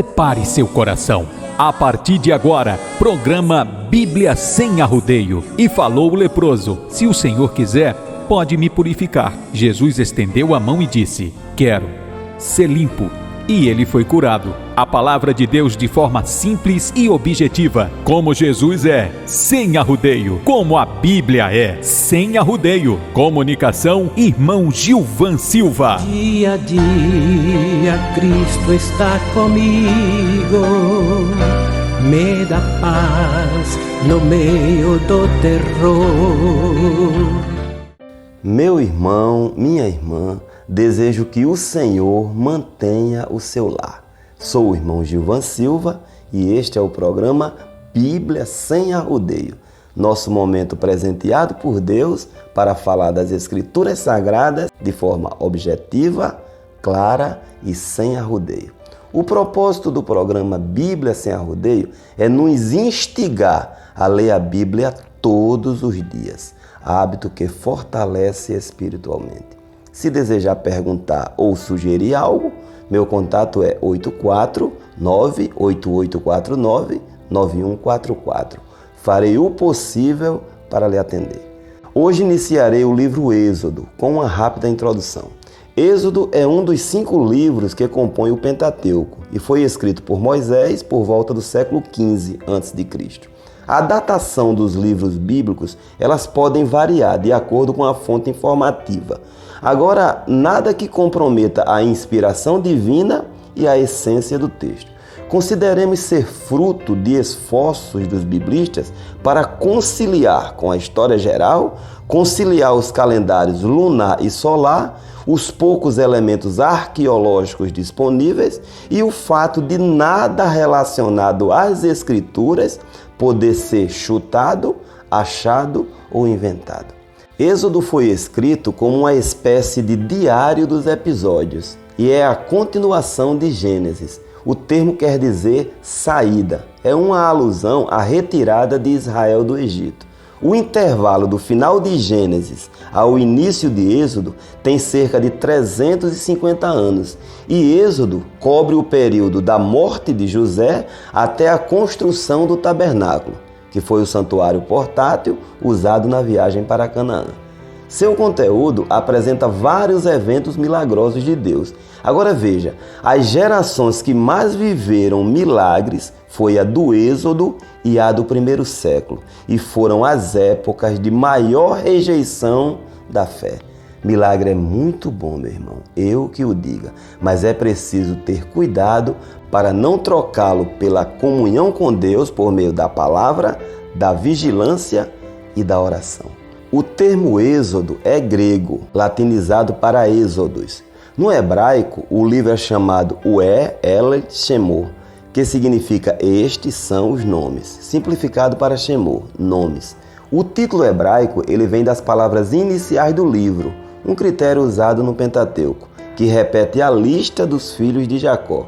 prepare seu coração. A partir de agora, programa Bíblia Sem Arrodeio. E falou o leproso: se o Senhor quiser, pode me purificar. Jesus estendeu a mão e disse: quero ser limpo. E ele foi curado. A palavra de Deus de forma simples e objetiva. Como Jesus é, sem arrodeio. Como a Bíblia é, sem arrodeio. Comunicação, irmão Gilvan Silva. Dia a dia Cristo está comigo, me dá paz no meio do terror. Meu irmão, minha irmã, desejo que o Senhor mantenha o seu lar. Sou o irmão Gilvan Silva e este é o programa Bíblia Sem Arrodeio, nosso momento presenteado por Deus para falar das Escrituras Sagradas de forma objetiva, clara e sem arrodeio. O propósito do programa Bíblia Sem Arrodeio é nos instigar a ler a Bíblia todos os dias, hábito que fortalece espiritualmente. Se desejar perguntar ou sugerir algo, meu contato é 849-8849-9144. Farei o possível para lhe atender. Hoje iniciarei o livro Êxodo com uma rápida introdução. Êxodo é um dos 5 livros que compõem o Pentateuco e foi escrito por Moisés por volta do século XV a.C. A datação dos livros bíblicos, elas podem variar de acordo com a fonte informativa. Agora, nada que comprometa a inspiração divina e a essência do texto. Consideremos ser fruto de esforços dos biblistas para conciliar com a história geral, conciliar os calendários lunar e solar, os poucos elementos arqueológicos disponíveis e o fato de nada relacionado às Escrituras poder ser chutado, achado ou inventado. Êxodo foi escrito como uma espécie de diário dos episódios e é a continuação de Gênesis. O termo quer dizer saída, é uma alusão à retirada de Israel do Egito. O intervalo do final de Gênesis ao início de Êxodo tem cerca de 350 anos e Êxodo cobre o período da morte de José até a construção do tabernáculo, que foi o santuário portátil usado na viagem para Canaã. Seu conteúdo apresenta vários eventos milagrosos de Deus. Agora veja, as gerações que mais viveram milagres foi a do Êxodo e a do primeiro século, e foram as épocas de maior rejeição da fé. Milagre é muito bom, meu irmão, eu que o diga, mas é preciso ter cuidado para não trocá-lo pela comunhão com Deus por meio da palavra, da vigilância e da oração. O termo Êxodo é grego, latinizado para Êxodos. No hebraico, o livro é chamado Ué El Shemor, que significa estes são os nomes, simplificado para Shemor, nomes. O título hebraico ele vem das palavras iniciais do livro, um critério usado no Pentateuco, que repete a lista dos filhos de Jacó.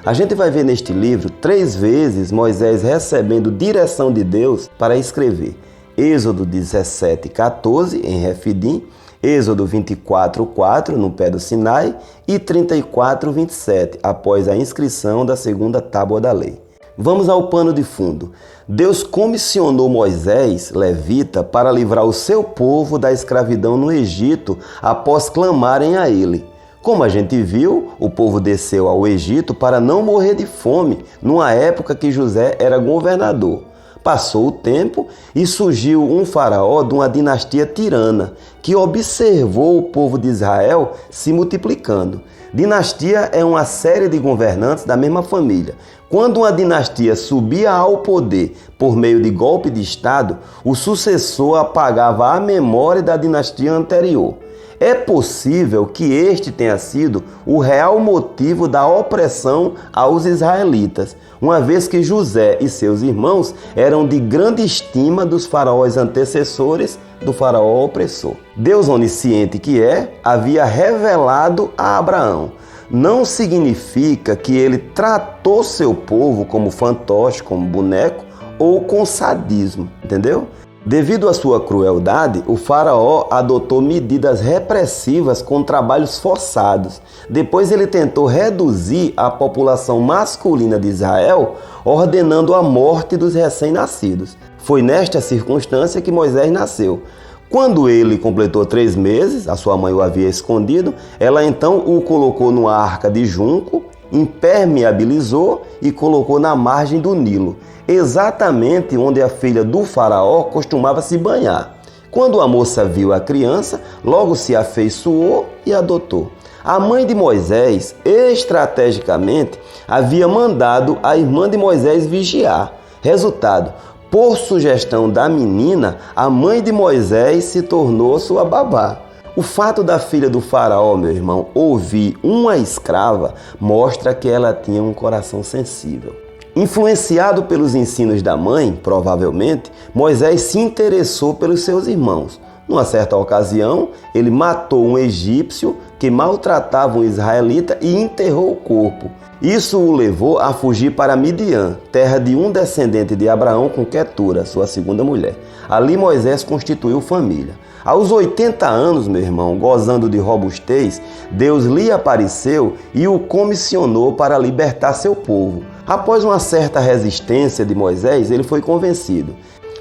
A gente vai ver neste livro 3 vezes Moisés recebendo direção de Deus para escrever. Êxodo 17:14 em Refidim, Êxodo 24:4 no pé do Sinai e 34:27 após a inscrição da segunda tábua da lei. Vamos ao pano de fundo. Deus comissionou Moisés, levita, para livrar o seu povo da escravidão no Egito após clamarem a ele. Como a gente viu, o povo desceu ao Egito para não morrer de fome, numa época que José era governador. Passou o tempo e surgiu um faraó de uma dinastia tirana, que observou o povo de Israel se multiplicando. Dinastia é uma série de governantes da mesma família. Quando uma dinastia subia ao poder por meio de golpe de Estado, o sucessor apagava a memória da dinastia anterior. É possível que este tenha sido o real motivo da opressão aos israelitas, uma vez que José e seus irmãos eram de grande estima dos faraós antecessores do faraó opressor. Deus onisciente que é, havia revelado a Abraão. Não significa que ele tratou seu povo como fantoche, como boneco ou com sadismo, entendeu? Devido à sua crueldade, o faraó adotou medidas repressivas com trabalhos forçados. Depois ele tentou reduzir a população masculina de Israel, ordenando a morte dos recém-nascidos. Foi nesta circunstância que Moisés nasceu. Quando ele completou 3 meses, a sua mãe o havia escondido, ela então o colocou numa arca de junco, impermeabilizou e colocou na margem do Nilo, exatamente onde a filha do faraó costumava se banhar. Quando a moça viu a criança, logo se afeiçoou e adotou. A mãe de Moisés, estrategicamente, havia mandado a irmã de Moisés vigiar. Resultado: por sugestão da menina, a mãe de Moisés se tornou sua babá. O fato da filha do faraó, meu irmão, ouvir uma escrava mostra que ela tinha um coração sensível. Influenciado pelos ensinos da mãe, provavelmente, Moisés se interessou pelos seus irmãos. Numa certa ocasião, ele matou um egípcio que maltratava um israelita e enterrou o corpo. Isso o levou a fugir para Midian, terra de um descendente de Abraão com Quetura, sua segunda mulher. Ali Moisés constituiu família. Aos 80 anos, meu irmão, gozando de robustez, Deus lhe apareceu e o comissionou para libertar seu povo. Após uma certa resistência de Moisés, ele foi convencido.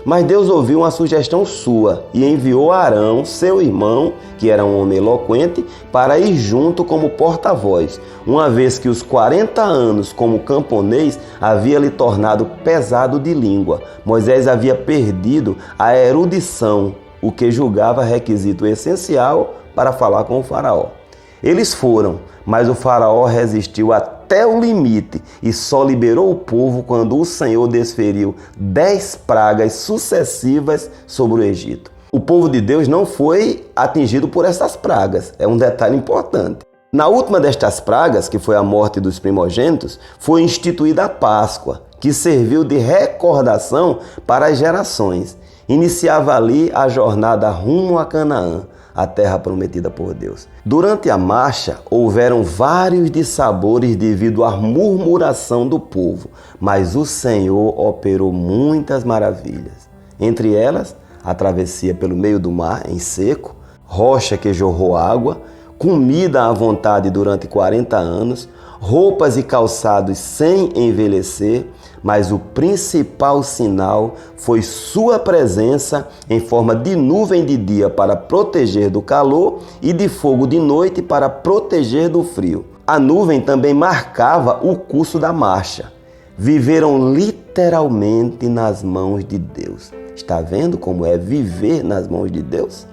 Mas Deus ouviu uma sugestão sua e enviou Arão, seu irmão, que era um homem eloquente, para ir junto como porta-voz, uma vez que os 40 anos como camponês havia lhe tornado pesado de língua. Moisés havia perdido a erudição, o que julgava requisito essencial para falar com o faraó. Eles foram, mas o faraó resistiu até o limite e só liberou o povo quando o Senhor desferiu 10 pragas sucessivas sobre o Egito. O povo de Deus não foi atingido por essas pragas, é um detalhe importante. Na última destas pragas, que foi a morte dos primogênitos, foi instituída a Páscoa, que serviu de recordação para as gerações. Iniciava ali a jornada rumo a Canaã, a terra prometida por Deus. Durante a marcha, houveram vários dissabores devido à murmuração do povo, mas o Senhor operou muitas maravilhas. Entre elas, a travessia pelo meio do mar, em seco, rocha que jorrou água, comida à vontade durante 40 anos, roupas e calçados sem envelhecer, mas o principal sinal foi sua presença em forma de nuvem de dia para proteger do calor e de fogo de noite para proteger do frio. A nuvem também marcava o curso da marcha. Viveram literalmente nas mãos de Deus. Está vendo como é viver nas mãos de Deus?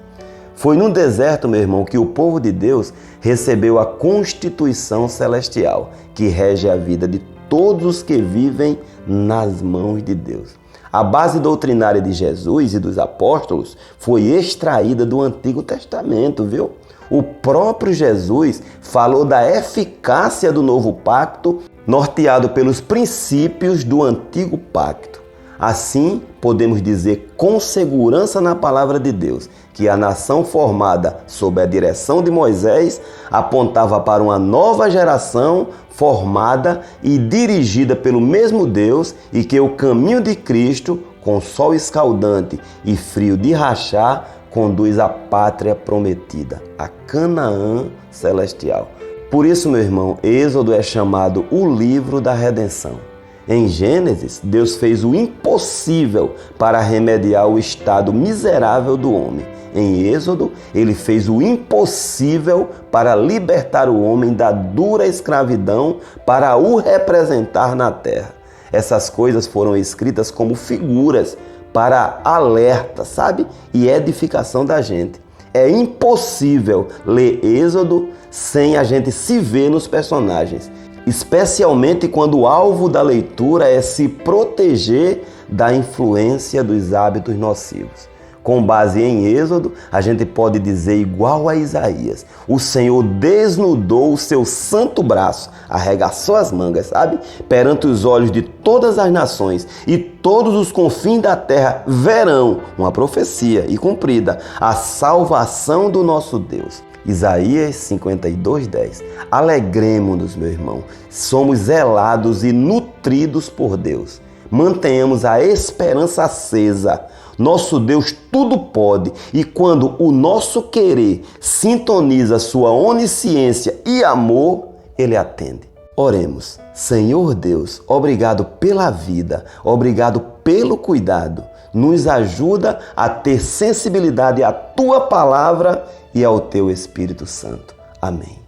Foi no deserto, meu irmão, que o povo de Deus recebeu a Constituição Celestial, que rege a vida de todos os que vivem nas mãos de Deus. A base doutrinária de Jesus e dos apóstolos foi extraída do Antigo Testamento, viu? O próprio Jesus falou da eficácia do novo pacto, norteado pelos princípios do Antigo Pacto. Assim, podemos dizer com segurança na palavra de Deus que a nação formada sob a direção de Moisés apontava para uma nova geração formada e dirigida pelo mesmo Deus e que o caminho de Cristo, com sol escaldante e frio de rachar, conduz à pátria prometida, a Canaã celestial. Por isso, meu irmão, Êxodo é chamado o livro da redenção. Em Gênesis, Deus fez o impossível para remediar o estado miserável do homem. Em Êxodo, ele fez o impossível para libertar o homem da dura escravidão para o representar na terra. Essas coisas foram escritas como figuras para alerta, sabe? E edificação da gente. É impossível ler Êxodo sem a gente se ver nos personagens, especialmente quando o alvo da leitura é se proteger da influência dos hábitos nocivos. Com base em Êxodo, a gente pode dizer igual a Isaías: o Senhor desnudou o seu santo braço, arregaçou as mangas, sabe? Perante os olhos de todas as nações, e todos os confins da terra verão, uma profecia e cumprida, a salvação do nosso Deus. Isaías 52:10. Alegremo-nos, meu irmão, somos zelados e nutridos por Deus. Mantenhamos a esperança acesa. Nosso Deus tudo pode, e quando o nosso querer sintoniza sua onisciência e amor, Ele atende. Oremos. Senhor Deus, obrigado pela vida, obrigado pelo cuidado. Nos ajuda a ter sensibilidade à Tua palavra e ao Teu Espírito Santo. Amém.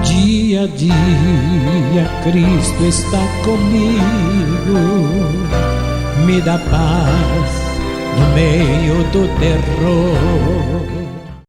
Dia a dia Cristo está comigo, me dá paz no meio do terror.